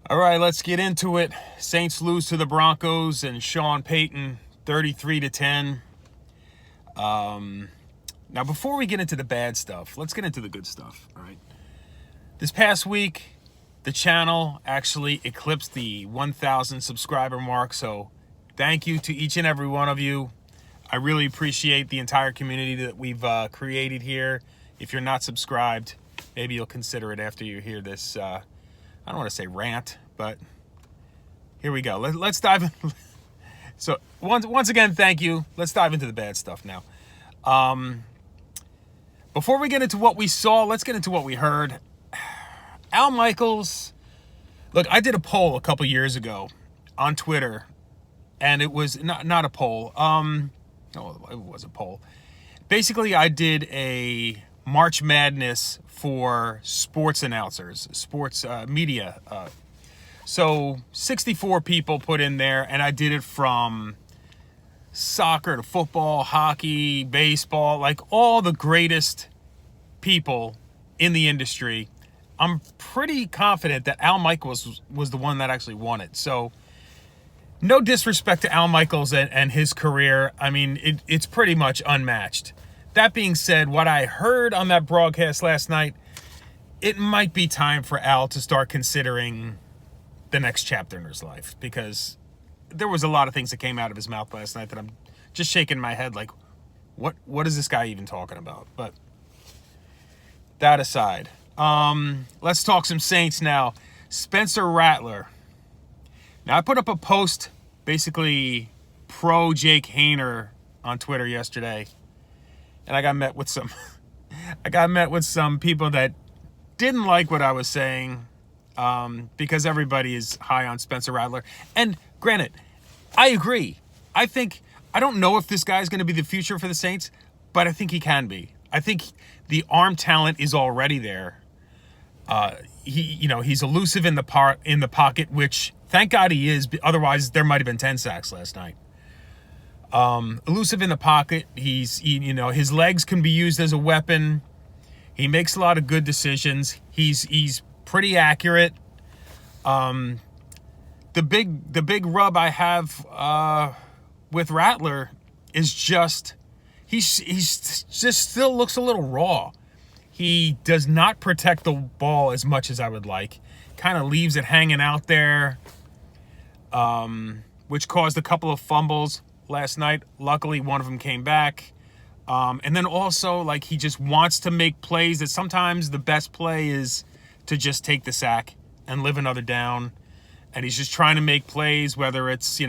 All right, let's get into it. Saints lose to the Broncos and Sean Payton 33-10. Now, before we get into the bad stuff, let's get into the good stuff, all right? This past week, the channel actually eclipsed the 1,000 subscriber mark, so thank you to each and every one of you. I really appreciate the entire community that we've created here. If you're not subscribed, maybe you'll consider it after you hear this, I don't want to say rant, but here we go. Let's dive in. So once again, thank you. Let's dive into the bad stuff now. Before we get into what we saw, let's get into what we heard. Al Michaels, look, I did a poll a couple years ago on Twitter, and it was not a poll. No, it was a poll. Basically, I did a March Madness for sports announcers, sports media. So 64 people put in there, and I did it from soccer to football, hockey, baseball, like all the greatest people in the industry. I'm pretty confident that Al Michaels was the one that actually won it. So no disrespect to Al Michaels and his career. I mean, it's pretty much unmatched. That being said, what I heard on that broadcast last night, it might be time for Al to start considering the next chapter in his life, because there was a lot of things that came out of his mouth last night that I'm just shaking my head like, what is this guy even talking about? But that aside, let's talk some Saints now. Spencer Rattler. Now, I put up a post basically pro Jake Haener on Twitter yesterday, and I got met with some people that didn't like what I was saying, because everybody is high on Spencer Rattler. And granted, I agree. I don't know if this guy's going to be the future for the Saints, but I think he can be. I think the arm talent is already there. He's elusive in the pocket, which thank God he is. Otherwise, there might have been 10 sacks last night. Elusive in the pocket. His legs can be used as a weapon. He makes a lot of good decisions. He's pretty accurate. The big rub I have with Rattler is just he's just still looks a little raw. He does not protect the ball as much as I would like. Kind of leaves it hanging out there, which caused a couple of fumbles last night. Luckily, one of them came back. And then also, like, he just wants to make plays that sometimes the best play is to just take the sack and live another down. And he's just trying to make plays, whether it's,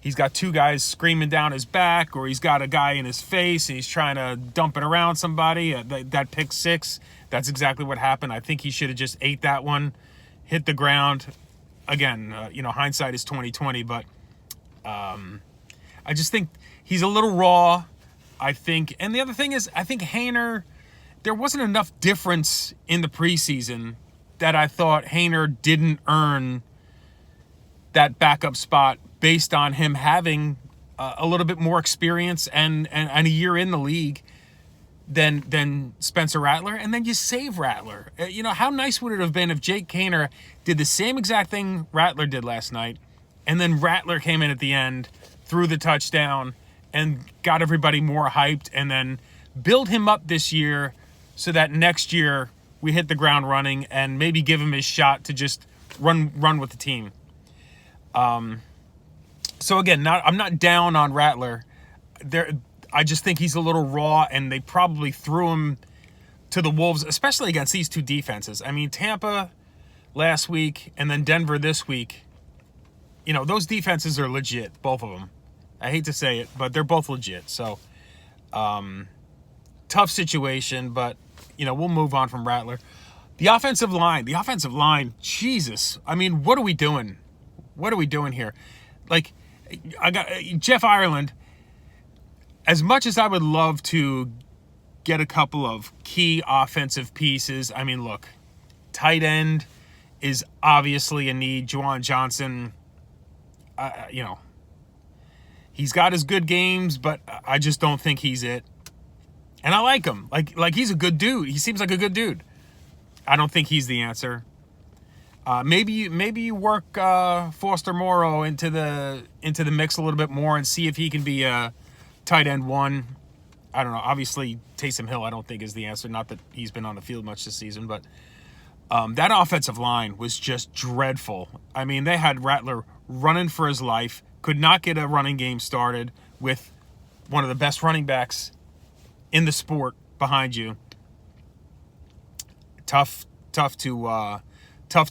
he's got two guys screaming down his back, or he's got a guy in his face and he's trying to dump it around somebody. That pick six, that's exactly what happened. I think he should have just ate that one, hit the ground. Again, hindsight is 20/20, but I just think he's a little raw. I think, and the other thing is, I think Haener, there wasn't enough difference in the preseason that I thought Haener didn't earn that backup spot based on him having a little bit more experience and a year in the league than Spencer Rattler. And then you save Rattler. How nice would it have been if Jake Haener did the same exact thing Rattler did last night, and then Rattler came in at the end, threw the touchdown, and got everybody more hyped, and then build him up this year so that next year we hit the ground running and maybe give him his shot to just run with the team. So again, I'm not down on Rattler. I just think he's a little raw, and they probably threw him to the Wolves, especially against these two defenses. I mean, Tampa last week and then Denver this week, those defenses are legit, both of them. I hate to say it, but they're both legit. So, tough situation, but, we'll move on from Rattler. The offensive line, Jesus. I mean, what are we doing? What are we doing here? Like, I got Jeff Ireland. As much as I would love to get a couple of key offensive pieces, I mean, look, tight end is obviously a need. Juwan Johnson, he's got his good games, but I just don't think he's it. And I like him. Like he's a good dude. He seems like a good dude. I don't think he's the answer. Maybe you work Foster Moreau into the mix a little bit more and see if he can be a tight end one. I don't know. Obviously, Taysom Hill I don't think is the answer. Not that he's been on the field much this season, but that offensive line was just dreadful. I mean, they had Rattler running for his life, could not get a running game started with one of the best running backs in the sport behind you. Tough to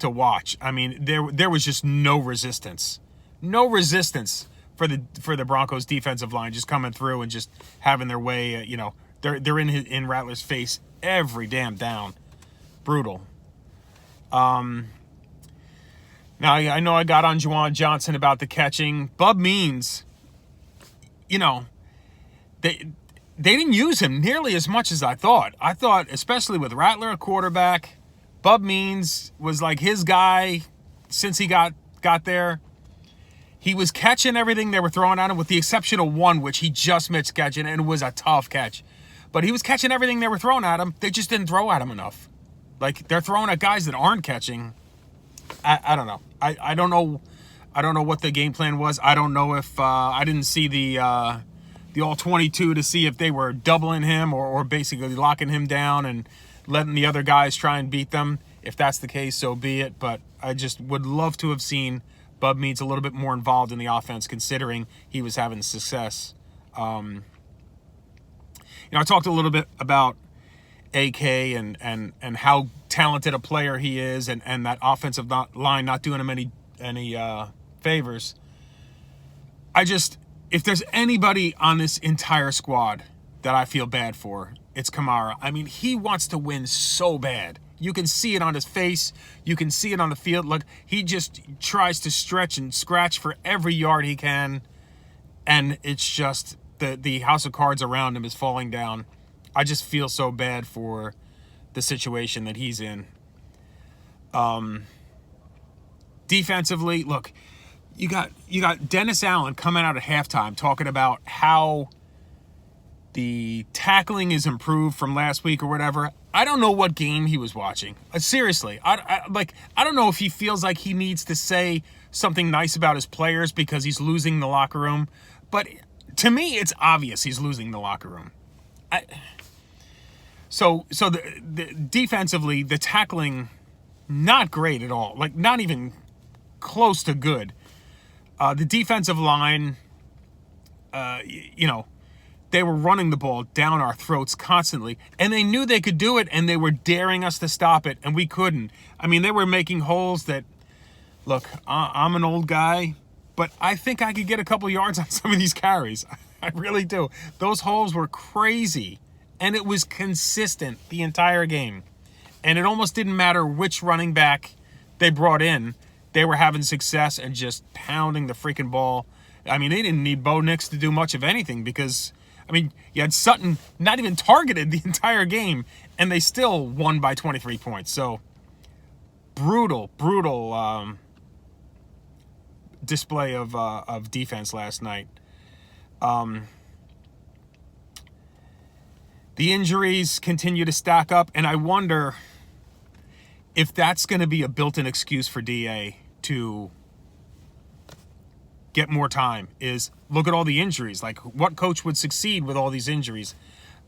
watch. I mean, there was just no resistance for the Broncos defensive line just coming through and just having their way. They're in Rattler's face every damn down. Brutal. Now I know I got on Juwan Johnson about the catching. Bub Means, they didn't use him nearly as much as I thought. I thought, especially with Rattler at quarterback, Bub Means was like his guy since he got there. He was catching everything they were throwing at him with the exception of one, which he just missed catching, and it was a tough catch. But he was catching everything they were throwing at him. They just didn't throw at him enough. Like, they're throwing at guys that aren't catching. I don't know. I don't know. I don't know what the game plan was. I don't know if I didn't see the all 22 to see if they were doubling him or basically locking him down and letting the other guys try and beat them. If that's the case, so be it. But I just would love to have seen Bub Means a little bit more involved in the offense, considering he was having success. I talked a little bit about AK and how talented a player he is, and that offensive line not doing him any favors. If there's anybody on this entire squad that I feel bad for, it's Kamara. I mean, he wants to win so bad. You can see it on his face. You can see it on the field. Look, he just tries to stretch and scratch for every yard he can, and it's just the house of cards around him is falling down. I just feel so bad for the situation that he's in. Defensively, look, you got Dennis Allen coming out at halftime talking about how the tackling is improved from last week or whatever. I don't know what game he was watching. Seriously, I don't know if he feels like he needs to say something nice about his players because he's losing the locker room. But to me, it's obvious he's losing the locker room. So the defensively, the tackling, not great at all. Like, not even close to good. The defensive line, they were running the ball down our throats constantly, and they knew they could do it, and they were daring us to stop it, and we couldn't. I mean, they were making holes that, look, I'm an old guy, but I think I could get a couple yards on some of these carries. I really do. Those holes were crazy, and it was consistent the entire game. And it almost didn't matter which running back they brought in. They were having success and just pounding the freaking ball. I mean, they didn't need Bo Nix to do much of anything because, I mean, you had Sutton not even targeted the entire game, and they still won by 23 points. So, brutal display of defense last night. The injuries continue to stack up, and I wonder if that's going to be a built-in excuse for DA to get more time. Is look at all the injuries. Like, what coach would succeed with all these injuries?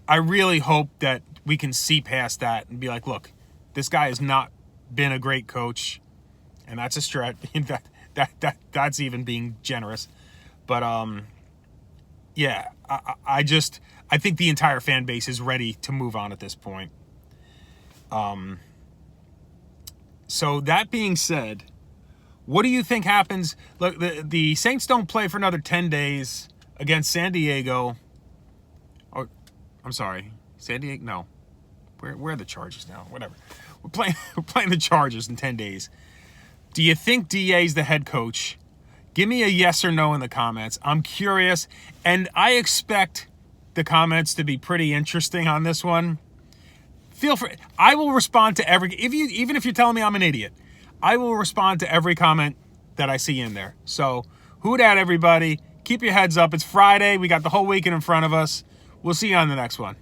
I really hope that we can see past that and be like, look, this guy has not been a great coach, and that's a stretch. That's even being generous. But yeah, I think the entire fan base is ready to move on at this point. So that being said, what do you think happens? Look, the Saints don't play for another 10 days against San Diego. Oh, I'm sorry, San Diego. No, where are the Chargers now? Whatever. We're playing the Chargers in 10 days. Do you think DA's the head coach? Give me a yes or no in the comments. I'm curious, and I expect the comments to be pretty interesting on this one. Feel free. I will respond to even if you're telling me I'm an idiot, I will respond to every comment that I see in there. So, hoot at everybody. Keep your heads up. It's Friday. We got the whole weekend in front of us. We'll see you on the next one.